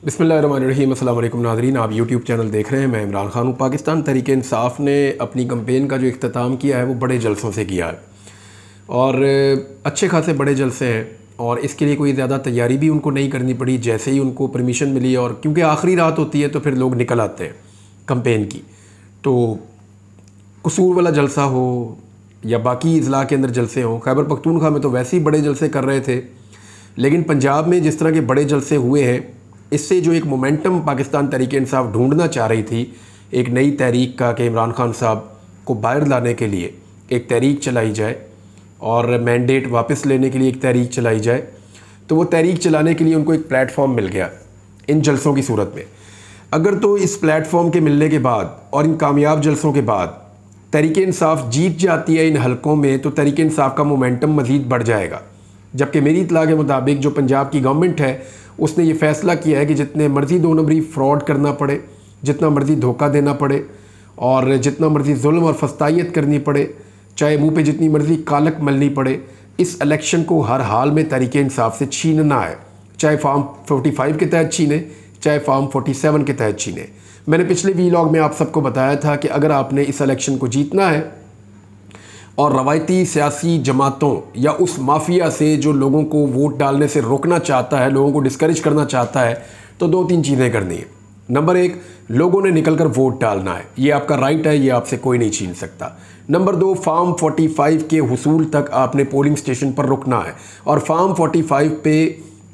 बिस्मिल्लाहिर्रहमानिर्रहीम। अस्सलाम वालेकुम नाज़रीन, आप यूट्यूब चैनल देख रहे हैं। मैं इमरान खान हूँ। पाकिस्तान तहरीक-ए-इंसाफ ने अपनी कैंपेन का जो इख्तिताम किया है वो बड़े जलसों से किया है और अच्छे खासे बड़े जलसे हैं और इसके लिए कोई ज़्यादा तैयारी भी उनको नहीं करनी पड़ी। जैसे ही उनको परमिशन मिली और क्योंकि आखिरी रात होती है तो फिर लोग निकल आते हैं कैंपेन की। तो कसूर वाला जलसा हो या बाकी अज़ला के अंदर जलसे हों, खैबर पख्तूनख्वा में तो वैसे ही बड़े जलसे कर रहे थे, लेकिन पंजाब में जिस तरह के बड़े जलसे हुए हैं इससे जो एक मोमेंटम पाकिस्तान तहरीक-ए-इंसाफ ढूंढना चाह रही थी, एक नई तहरीक का कि इमरान खान साहब को बाहर लाने के लिए एक तहरीक चलाई जाए और मैंडेट वापस लेने के लिए एक तहरीक चलाई जाए, तो वो तहरीक चलाने के लिए उनको एक प्लेटफॉर्म मिल गया इन जलसों की सूरत में। अगर तो इस प्लेटफॉर्म के मिलने के बाद और इन कामयाब जलसों के बाद तहरीक-ए-इंसाफ जीत जाती है इन हलकों में, तो तहरीक-ए-इंसाफ का मोमेंटम मज़ीद बढ़ जाएगा। जबकि मेरी इत्तला के मुताबिक जो पंजाब की गवर्नमेंट है उसने ये फ़ैसला किया है कि जितने मर्ज़ी दो नंबरी फ्रॉड करना पड़े, जितना मर्ज़ी धोखा देना पड़े और जितना मर्ज़ी जुल्म और फस्तायत करनी पड़े, चाहे मुंह पे जितनी मर्ज़ी कालक मलनी पड़े, इस इलेक्शन को हर हाल में तहरीक-ए-इंसाफ से छीनना है। चाहे फॉर्म 45 के तहत छीने, चाहे फॉर्म 47 के तहत छीने। मैंने पिछले वीलॉग में आप सबको बताया था कि अगर आपने इस इलेक्शन को जीतना है और रवायती सियासी जमातों या उस माफिया से जो लोगों को वोट डालने से रोकना चाहता है, लोगों को डिस्करेज करना चाहता है, तो दो तीन चीज़ें करनी है। नंबर एक, लोगों ने निकल कर वोट डालना है, ये आपका राइट है, ये आपसे कोई नहीं छीन सकता। नंबर दो, फॉर्म 45 के हुसूल तक आपने पोलिंग स्टेशन पर रुकना है और फॉर्म 45 पे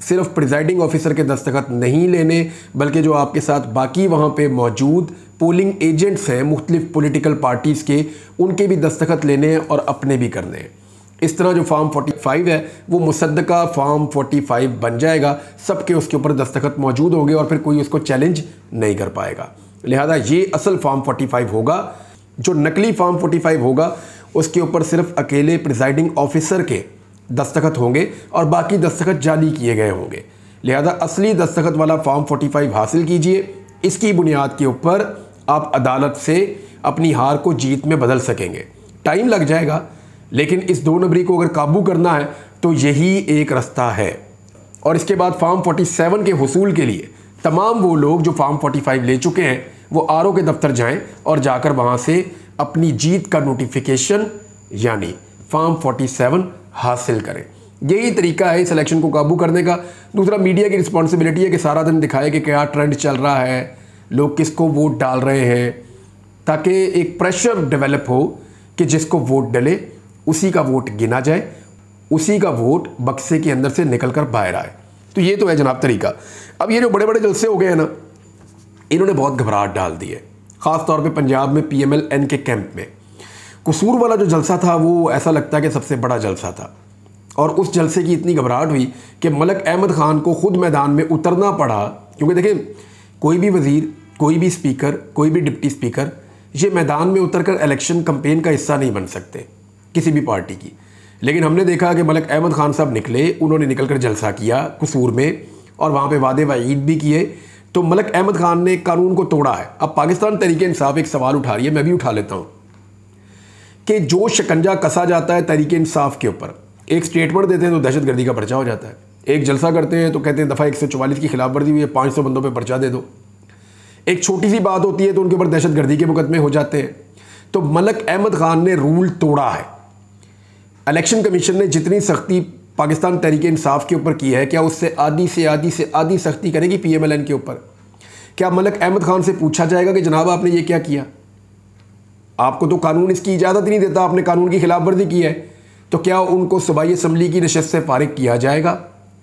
सिर्फ प्रिजाइडिंग ऑफिसर के दस्तखत नहीं लेने, बल्कि जो आपके साथ बाकी वहाँ पे मौजूद पोलिंग एजेंट्स हैं मुख्तलिफ पॉलिटिकल पार्टीज़ के, उनके भी दस्तखत लेने हैं और अपने भी करने हैं। इस तरह जो फॉर्म 45 है वो मुसद्दका फॉर्म 45 बन जाएगा, सबके उसके ऊपर दस्तखत मौजूद होंगे और फिर कोई उसको चैलेंज नहीं कर पाएगा। लिहाजा ये असल फॉर्म 45 होगा। जो नकली फॉर्म 45 होगा उसके ऊपर सिर्फ अकेले प्रिजाइडिंग ऑफिसर के दस्तखत होंगे और बाकी दस्तखत जाली किए गए होंगे। लिहाजा असली दस्तखत वाला फॉर्म 45 हासिल कीजिए। इसकी बुनियाद के ऊपर आप अदालत से अपनी हार को जीत में बदल सकेंगे। टाइम लग जाएगा, लेकिन इस दो नंबरी को अगर काबू करना है तो यही एक रास्ता है। और इसके बाद फॉर्म 47 के हुसूल के लिए तमाम वो लोग जो फॉर्म 45 ले चुके हैं वो आरओ के दफ्तर जाएं और जाकर वहाँ से अपनी जीत का नोटिफिकेशन यानी फॉर्म 47 हासिल करें। यही तरीका है इस इलेक्शन को काबू करने का। दूसरा, मीडिया की रिस्पॉन्सिबिलिटी है कि सारा दिन दिखाए कि क्या ट्रेंड चल रहा है, लोग किसको वोट डाल रहे हैं, ताकि एक प्रेशर डेवलप हो कि जिसको वोट डले उसी का वोट गिना जाए, उसी का वोट बक्से के अंदर से निकल कर बाहर आए। तो ये तो है जनाब तरीका। अब ये जो बड़े बड़े जलसे हो गए हैं ना, इन्होंने बहुत घबराहट डाल दी है, ख़ास तौर पे पंजाब में PMLN के कैंप में। कसूर वाला जो जलसा था वो ऐसा लगता है कि सबसे बड़ा जलसा था और उस जलसे की इतनी घबराहट हुई कि मलक अहमद ख़ान को खुद मैदान में उतरना पड़ा। क्योंकि देखें, कोई भी वज़ीर, कोई भी स्पीकर, कोई भी डिप्टी स्पीकर ये मैदान में उतरकर इलेक्शन कैंपेन का हिस्सा नहीं बन सकते किसी भी पार्टी की। लेकिन हमने देखा कि मलक अहमद ख़ान साहब निकले, उन्होंने निकल कर जलसा किया कसूर में और वहाँ पर वादे वईद भी किए। तो मलक अहमद ख़ान ने कानून को तोड़ा है। अब पाकिस्तान तहरीक-ए-इंसाफ एक सवाल उठा रही है, मैं भी उठा लेता हूँ, कि जो शिकंजा कसा जाता है तहरीक-ए-इंसाफ के ऊपर, एक स्टेटमेंट देते हैं तो दहशतगर्दी का पर्चा हो जाता है, एक जलसा करते हैं तो कहते हैं दफ़ा 144 की खिलाफवर्जी हुई है, 500 बंदों पे पर्चा दे दो, एक छोटी सी बात होती है तो उनके ऊपर दहशतगर्दी के मुकदमे हो जाते हैं। तो मलक अहमद ख़ान ने रूल तोड़ा है। इलेक्शन कमीशन ने जितनी सख्ती पाकिस्तान तहरीक-ए-इंसाफ के ऊपर की है, क्या उससे आधी से आधी सख्ती करेगी PMLN के ऊपर? क्या मलक अहमद ख़ान से पूछा जाएगा कि जनाब आपने ये क्या किया? आपको तो कानून इसकी इजाज़त नहीं देता, आपने कानून की खिलाफवर्जी की है, तो क्या उनको सूबाई असम्बली की नशस्त से फारिग किया जाएगा?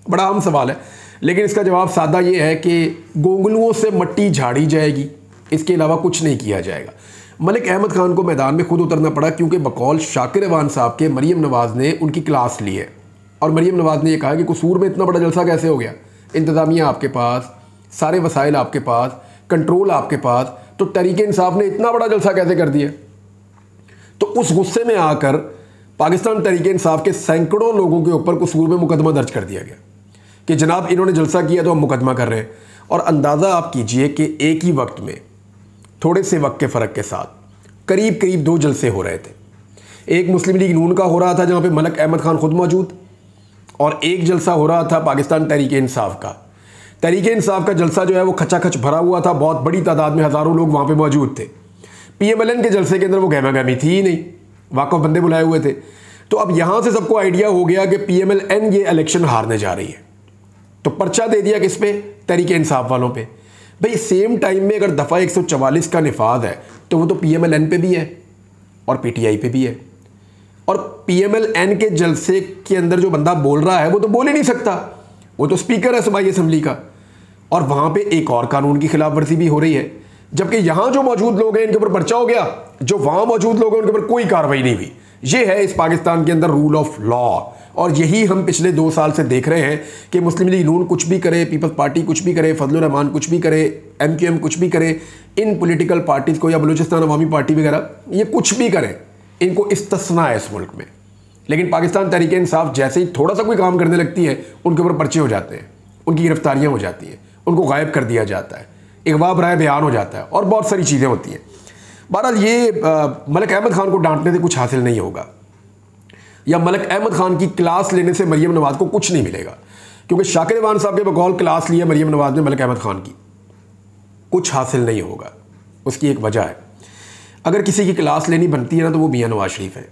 बड़ा अहम सवाल है। लेकिन इसका जवाब सादा ये है कि गोंगलुओं से मट्टी झाड़ी जाएगी, इसके अलावा कुछ नहीं किया जाएगा। मलिक अहमद ख़ान को मैदान में खुद उतरना पड़ा क्योंकि बकौल शाकिर अवान साहब के मरीम नवाज़ ने उनकी क्लास ली है और मरीम नवाज़ ने यह कहा कि कसूर में इतना बड़ा जलसा कैसे हो गया? इंतज़ामिया आपके पास, सारे वसाइल आपके पास, कंट्रोल आपके पास, तो तहरीक-ए-इंसाफ ने इतना बड़ा जलसा कैसे कर दिया? तो उस गुस्से में आकर पाकिस्तान तहरीक-ए-इंसाफ के सैकड़ों लोगों के ऊपर कसूर में मुकदमा दर्ज कर दिया गया कि जनाब इन्होंने जलसा किया तो हम मुकदमा कर रहे हैं। और अंदाज़ा आप कीजिए कि एक ही वक्त में थोड़े से वक्त के फ़र्क के साथ करीब करीब 2 जलसे हो रहे थे। एक मुस्लिम लीग नून का हो रहा था जहाँ पे मलक अहमद ख़ान खुद मौजूद, और एक जलसा हो रहा था पाकिस्तान तहरीक-ए-इंसाफ का। तहरीक इंसाफ का जलसा जो है वो खचाखच भरा हुआ था, बहुत बड़ी तादाद में हज़ारों लोग वहाँ पे मौजूद थे। PMLN के जलसे के अंदर वो गहमा गहमी थी ही नहीं, वाकफ बंदे बुलाए हुए थे। तो अब यहाँ से सबको आइडिया हो गया कि PMLN ये इलेक्शन हारने जा रही है, तो पर्चा दे दिया किस पे? तहरीक इंसाफ वालों पे। भाई सेम टाइम में अगर दफ़ा 144 का निफाज है तो वो तो PMLN पे भी है और PTI पे भी है, और PMLN के जलसे के अंदर जो बंदा बोल रहा है वो तो बोल ही नहीं सकता, वो तो स्पीकर है सूबाई असम्बली का, और वहाँ पे एक और कानून की खिलाफ वर्जी भी हो रही है। जबकि यहाँ जो मौजूद लोग हैं इनके ऊपर पर्चा हो गया, जो वहाँ मौजूद लोग हैं उनके ऊपर कोई कार्रवाई नहीं हुई। ये है इस पाकिस्तान के अंदर रूल ऑफ लॉ, और यही हम पिछले 2 साल से देख रहे हैं कि मुस्लिम लीग नून कुछ भी करे, पीपल्स पार्टी कुछ भी करे, फजलुर रहमान कुछ भी करे, MQM कुछ भी करे, इन पॉलिटिकल पार्टीज़ को या बलूचिस्तान अवामी पार्टी वगैरह ये कुछ भी करें, इनको इस्तिस्ना है इस मुल्क में। लेकिन पाकिस्तान तहरीक इंसाफ जैसे ही थोड़ा सा कोई काम करने लगती है उनके ऊपर पर्चे हो जाते हैं, उनकी गिरफ्तारियाँ हो जाती हैं, उनको गायब कर दिया जाता है, इगवा बराए बयान हो जाता है, और बहुत सारी चीज़ें होती हैं। बहरहाल ये मलिक अहमद ख़ान को डांटने से कुछ हासिल नहीं होगा, या मलिक अहमद ख़ान की क्लास लेने से मरीम नवाज़ को कुछ नहीं मिलेगा, क्योंकि शाकिर इवान साहब के बकौल क्लास लिया मरीम नवाज़ ने मलिक अहमद ख़ान की, कुछ हासिल नहीं होगा। उसकी एक वजह है, अगर किसी की क्लास लेनी बनती है ना तो वो मियाँ नवाज़ शरीफ है।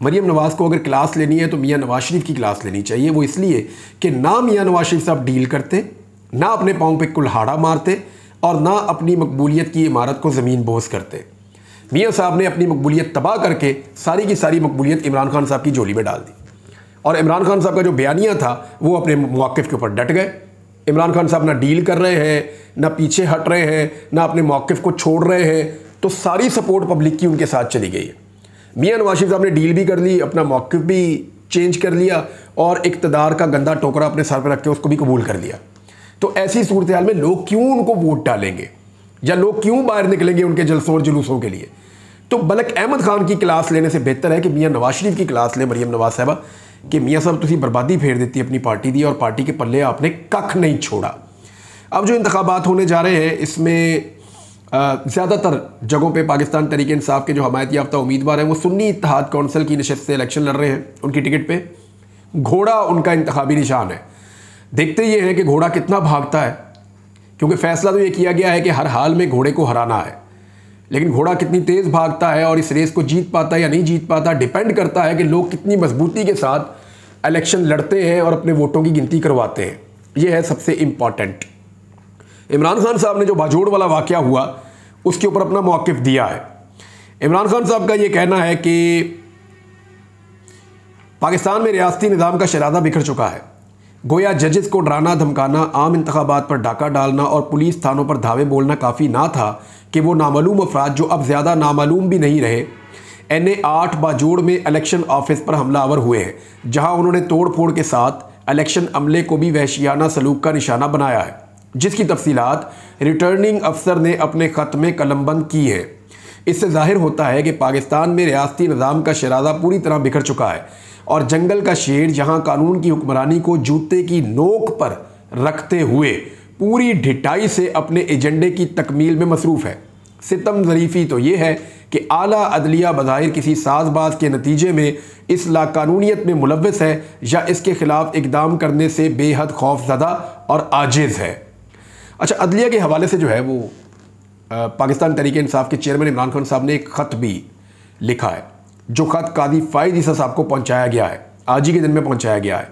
मरीम नवाज़ को अगर क्लास लेनी है तो मियाँ नवाज़ शरीफ की क्लास लेनी चाहिए। वो इसलिए कि ना मियाँ नवाज़ शरीफ साहब डील करते, ना अपने पाँव पे कुल्हाड़ा मारते, और ना अपनी मकबूलियत की इमारत को ज़मीन बोझ करते। मियाँ साहब ने अपनी मकबूलियत तबाह करके सारी की सारी मकबूलियत इमरान खान साहब की झोली में डाल दी, और इमरान खान साहब का जो बयानिया था वो अपने मौक़िफ़ के ऊपर डट गए। इमरान खान साहब ना डील कर रहे हैं, ना पीछे हट रहे हैं, ना अपने मौक़िफ़ को छोड़ रहे हैं, तो सारी सपोर्ट पब्लिक की उनके साथ चली गई है। मियाँ नवाज़ शरीफ साहब ने डील भी कर ली, अपना मौक़िफ़ भी चेंज कर लिया, और इक़्तिदार का गंदा टोकरा अपने सर पर रख के उसको भी कबूल कर लिया। तो ऐसी सूरत हाल में लोग क्यों उनको वोट डालेंगे, या लोग क्यों बाहर निकलेंगे उनके जलसों और जुलूसों के लिए? तो मलिक अहमद ख़ान की क्लास लेने से बेहतर है कि मियाँ नवाज़ शरीफ की क्लास ले मरीम नवाज़ साहबा, कि मियाँ साहब तुसी बर्बादी फेर देती अपनी पार्टी दी, और पार्टी के पल्ले आपने कख नहीं छोड़ा। अब जो इंतखाबात होने जा रहे हैं इसमें ज़्यादातर जगहों पे पाकिस्तान तहरीक इंसाफ के जो हमायत याफ्ता उम्मीदवार हैं वो सुन्नी इत्तेहाद कौंसिल की नशस्त से इलेक्शन लड़ रहे हैं। उनकी टिकट पे घोड़ा उनका इंतखाबी निशान है। देखते ये हैं कि घोड़ा कितना भागता है, क्योंकि फ़ैसला तो ये किया गया है कि हर हाल में घोड़े को हराना है, लेकिन घोड़ा कितनी तेज़ भागता है और इस रेस को जीत पाता है या नहीं जीत पाता, डिपेंड करता है कि लोग कितनी मजबूती के साथ इलेक्शन लड़ते हैं और अपने वोटों की गिनती करवाते हैं। यह है सबसे इम्पॉर्टेंट। इमरान खान साहब ने जो बाजोड़ वाला वाक़या हुआ उसके ऊपर अपना मौक़िफ़ दिया है। इमरान खान साहब का ये कहना है कि पाकिस्तान में रियासती निज़ाम का शरादा बिखर चुका है। गोया जजेस को डराना धमकाना, आम इंतखाबात पर डाका डालना और पुलिस थानों पर धावे बोलना काफ़ी ना था कि वो नामालूम अफराद जो अब ज़्यादा नामालूम भी नहीं रहे NA 8 बाजोड़ में इलेक्शन ऑफिस पर हमलावर हुए हैं, जहां उन्होंने तोड़ फोड़ के साथ इलेक्शन अमले को भी वहशियाना सलूक का निशाना बनाया है, जिसकी तफसीलात रिटर्निंग अफसर ने अपने ख़त में कलमबंद की है। इससे जाहिर होता है कि पाकिस्तान में रियासती निज़ाम का शरादा पूरी तरह बिखर चुका है और जंगल का शेर जहां कानून की हुक्मरानी को जूते की नोक पर रखते हुए पूरी ढिठाई से एजेंडे एजेंडे की तकमील में मसरूफ़ है। सितम ज़रीफ़ी तो ये है कि आला अदलिया बज़ाहिर किसी साजबाज के नतीजे में इस लाकानूनियत में मुलव्वस है या इसके ख़िलाफ़ इक़दाम करने से बेहद खौफज़दा और आजिज़ है। अच्छा, अदलिया के हवाले से जो है वो पाकिस्तान तहरीक इंसाफ के चेयरमैन इमरान खान साहब ने एक ख़त भी लिखा है, जो ख़त कादी फ़ाइज़ ईसा साहब को पहुँचाया गया है, आज ही के दिन में पहुँचाया गया है।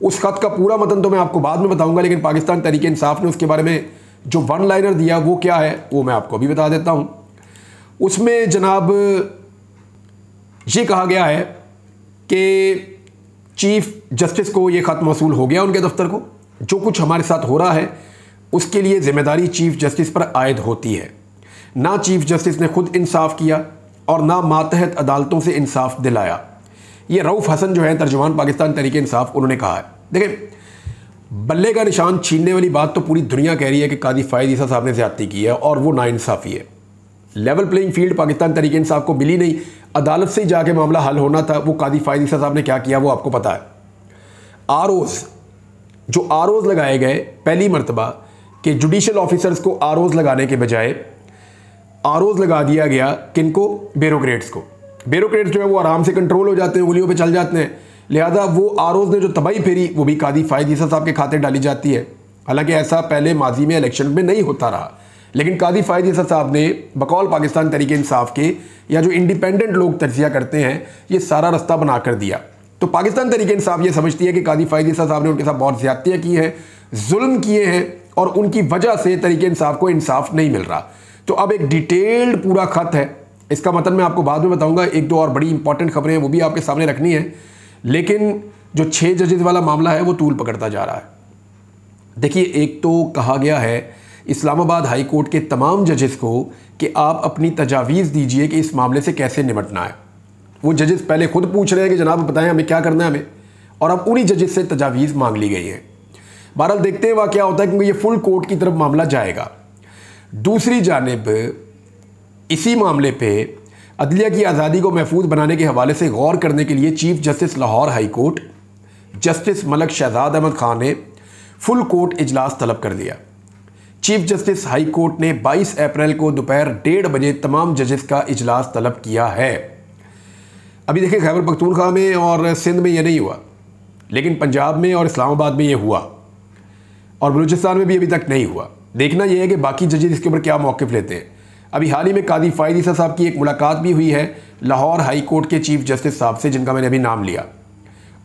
उस ख़त का पूरा मतन तो मैं आपको बाद में बताऊँगा, लेकिन पाकिस्तान तहरीक इंसाफ ने उसके बारे में जो वन लाइनर दिया वो क्या है वो मैं आपको अभी बता देता हूँ। उसमें जनाब ये कहा गया है कि चीफ़ जस्टिस को ये ख़त मौसूल हो गया उनके दफ्तर को, जो कुछ हमारे साथ हो रहा है उसके लिए ज़िम्मेदारी चीफ़ जस्टिस पर आयद होती है। ना चीफ़ जस्टिस ने खुद इंसाफ किया और ना मातहत अदालतों से इंसाफ दिलाया। ये रऊफ़ हसन जो है तर्जुमान पाकिस्तान तहरीक इंसाफ, उन्होंने कहा है। देखें, बल्ले का निशान छीनने वाली बात तो पूरी दुनिया कह रही है कि कादी फ़ाइज़ ईसा साहब ने ज़्यादती की है और वो नाइंसाफ़ी है। Level playing field Pakistan Tehreek Insaf को मिली नहीं, अदालत से ही जाके मामला हल होना था। वो कादी फ़ाइज़ ईसा साहब ने क्या किया वो आपको पता है। जो आरओज़ लगाए गए पहली मरतबा कि जुडिशल ऑफिसर्स को आरओज़ लगाने के बजाय आरओज़ लगा दिया गया किनको, ब्यूरोक्रेट्स को। ब्यूरोक्रेट्स जो है वो आराम से कंट्रोल हो जाते हैं, उंगलियों पे चल जाते हैं, लिहाजा वो आरओज़ ने जो तबाही फेरी वो भी कादी फ़ाइज़ ईसा साहब के खाते डाली जाती है। हालांकि ऐसा पहले माजी में इलेक्शन में नहीं होता रहा, लेकिन कादी फ़ायद ईसा साहब ने बकौल पाकिस्तान तहरीक इंसाफ के या जो इंडिपेंडेंट लोग तज्जिया करते हैं ये सारा रास्ता बना कर दिया। तो पाकिस्तान तहरीक इंसाफ ये समझती है कि कादी फ़ायद ईसा साहब ने उनके साथ बहुत ज़्यादतियाँ की हैं, जुल्म किए हैं और उनकी वजह से तहरीक इंसाफ को इंसाफ नहीं मिल रहा। तो अब एक डिटेल्ड पूरा ख़त है, इसका मतलब मैं आपको बाद में बताऊंगा। एक दो और बड़ी इंपॉर्टेंट खबरें हैं वो भी आपके सामने रखनी है, लेकिन जो 6 जजेस वाला मामला है वो तूल पकड़ता जा रहा है। देखिए, एक तो कहा गया है इस्लामाबाद हाई कोर्ट के तमाम जजेस को कि आप अपनी तजावीज़ दीजिए कि इस मामले से कैसे निपटना है। वो जजेस पहले खुद पूछ रहे हैं कि जनाब बताएं हमें क्या करना है हमें, और अब उन्हीं जजेस से तजावीज़ मांग ली गई है। बहरहाल देखते हैं वह क्या होता है, क्योंकि ये फुल कोर्ट की तरफ मामला जाएगा। दूसरी जानिब इसी मामले पे अदलिया की आज़ादी को महफूज बनाने के हवाले से गौर करने के लिए chief justice Lahore high court justice Malik Shahzad Ahmed Khan ने फुल कोर्ट इजलास तलब कर लिया। चीफ जस्टिस हाई कोर्ट ने 22 अप्रैल को दोपहर 1:30 बजे तमाम जजेस का इजलास तलब किया है। अभी देखिए, खैबर पख्तूनख्वा में और सिंध में यह नहीं हुआ, लेकिन पंजाब में और इस्लामाबाद में यह हुआ, और बलूचिस्तान में भी अभी तक नहीं हुआ। देखना यह है कि बाकी जजेस इसके ऊपर क्या मौक़िफ़ लेते हैं। अभी हाल ही में कादी फ़ायद ईसा साहब की एक मुलाकात भी हुई है लाहौर हाई कोर्ट के चीफ जस्टिस साहब से, जिनका मैंने अभी नाम लिया।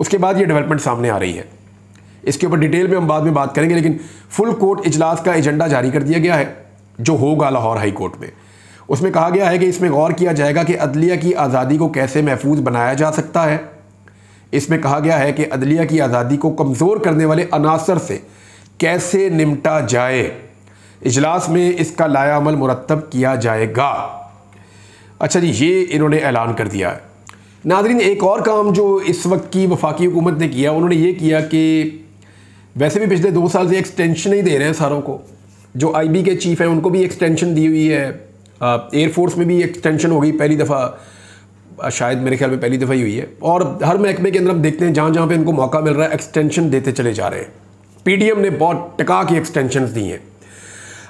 उसके बाद ये डेवलपमेंट सामने आ रही है, इसके ऊपर डिटेल में हम बाद में बात करेंगे। लेकिन फुल कोर्ट इजलास का एजेंडा जारी कर दिया गया है जो होगा लाहौर हाई कोर्ट में। उसमें कहा गया है कि इसमें गौर किया जाएगा कि अदलिया की आज़ादी को कैसे महफूज बनाया जा सकता है। इसमें कहा गया है कि अदलिया की आज़ादी को कमज़ोर करने वाले अनासर से कैसे निपटा जाए। इजलास में इसका लाया अमल मुरत्तब किया जाएगा। अच्छा जी, ये इन्होंने ऐलान कर दिया है। नाज़रीन, एक और काम जो इस वक्त की वफाकी हुकूमत ने किया, उन्होंने ये किया कि वैसे भी पिछले 2 साल से एक्सटेंशन ही दे रहे हैं सारों को। जो IB के चीफ हैं उनको भी एक्सटेंशन दी हुई है, एयरफोर्स में भी एक्सटेंशन हो गई पहली दफ़ा, शायद मेरे ख्याल में पहली दफ़ा ही हुई है। और हर महकमे के अंदर हम देखते हैं जहाँ जहाँ पे इनको मौका मिल रहा है एक्सटेंशन देते चले जा रहे हैं। PDM ने बहुत टिका के एक्सटेंशन दी हैं।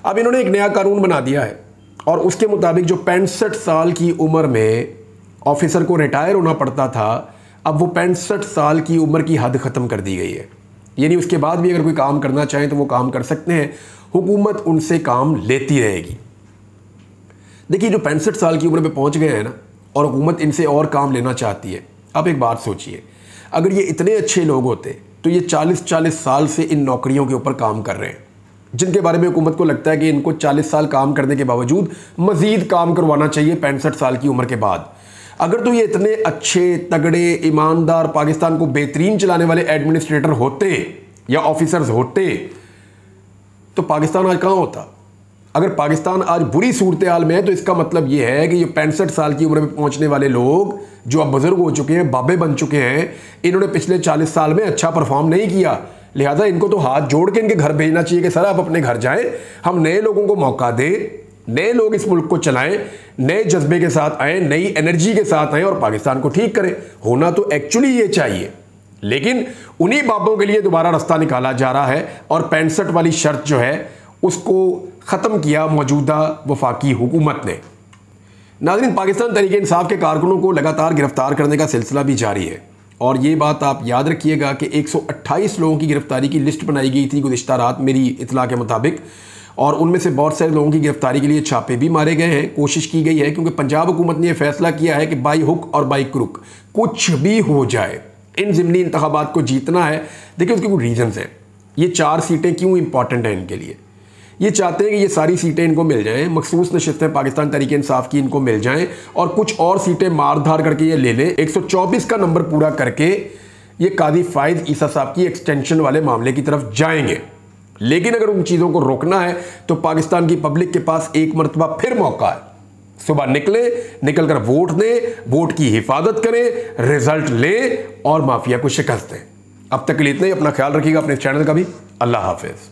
अब इन्होंने एक नया कानून बना दिया है और उसके मुताबिक जो 65 साल की उम्र में ऑफिसर को रिटायर होना पड़ता था, अब वो 65 साल की उम्र की हद ख़त्म कर दी गई है। यानी उसके बाद भी अगर कोई काम करना चाहे तो वो काम कर सकते हैं, हुकूमत उनसे काम लेती रहेगी। देखिए, जो 65 साल की उम्र पे पहुंच गए हैं ना, और हुकूमत इनसे और काम लेना चाहती है। अब एक बात सोचिए, अगर ये इतने अच्छे लोग होते तो ये 40-40 साल से इन नौकरियों के ऊपर काम कर रहे हैं, जिनके बारे में हुकूमत को लगता है कि इनको 40 साल काम करने के बावजूद मज़ीद काम करवाना चाहिए 65 साल की उम्र के बाद। अगर तो ये इतने अच्छे, तगड़े, ईमानदार, पाकिस्तान को बेहतरीन चलाने वाले एडमिनिस्ट्रेटर होते या ऑफिसर्स होते तो पाकिस्तान आज कहाँ होता। अगर पाकिस्तान आज बुरी सूरत हाल में है तो इसका मतलब ये है कि ये 65 साल की उम्र में पहुंचने वाले लोग जो अब बुजुर्ग हो चुके हैं, बाबे बन चुके हैं, इन्होंने पिछले 40 साल में अच्छा परफॉर्म नहीं किया। लिहाजा इनको तो हाथ जोड़ के इनके घर भेजना चाहिए कि सर आप अपने घर जाएं, हम नए लोगों को मौका दें, नए लोग इस मुल्क को चलाएं, नए जज्बे के साथ आएँ, नई एनर्जी के साथ आएँ और पाकिस्तान को ठीक करें। होना तो एक्चुअली ये चाहिए, लेकिन उन्हीं बाबों के लिए दोबारा रास्ता निकाला जा रहा है और 65 वाली शर्त जो है उसको ख़त्म किया मौजूदा वफाकी हुकूमत ने। नाज़रीन, पाकिस्तान तहरीक इंसाफ के कारकुनों को लगातार गिरफ्तार करने का सिलसिला भी जारी है और ये बात आप याद रखिएगा कि 128 लोगों की गिरफ्तारी की लिस्ट बनाई गई थी गुज़िश्ता रात मेरी इतला के मुताबिक, और उनमें से बहुत सारे लोगों की गिरफ्तारी के लिए छापे भी मारे गए हैं। कोशिश की गई है क्योंकि पंजाब हुकूमत ने यह फैसला किया है कि बाई हुक और बाई क्रुक कुछ भी हो जाए इन ज़िमनी इंतखाबात को जीतना है। देखिए, उसके कुछ रीजंस हैं। ये 4 सीटें क्यों इंपॉर्टेंट हैं इनके लिए। ये चाहते हैं कि ये सारी सीटें इनको मिल जाएं, मखसूस नशिस्तें पाकिस्तान तहरीक इंसाफ की इनको मिल जाएं और कुछ और सीटें मार धार करके ये ले लें। 124 का नंबर पूरा करके ये कादी फ़ायद ईसा साहब की एक्सटेंशन वाले मामले की तरफ जाएंगे। लेकिन अगर उन चीज़ों को रोकना है तो पाकिस्तान की पब्लिक के पास एक मरतबा फिर मौका है। सुबह निकल कर वोट दें, वोट की हिफाजत करें, रिजल्ट लें और माफिया को शिकस्त दें। अब तक के लिए इतना ही। अपना ख्याल रखिएगा, अपने चैनल का भी। अल्लाह हाफिज़।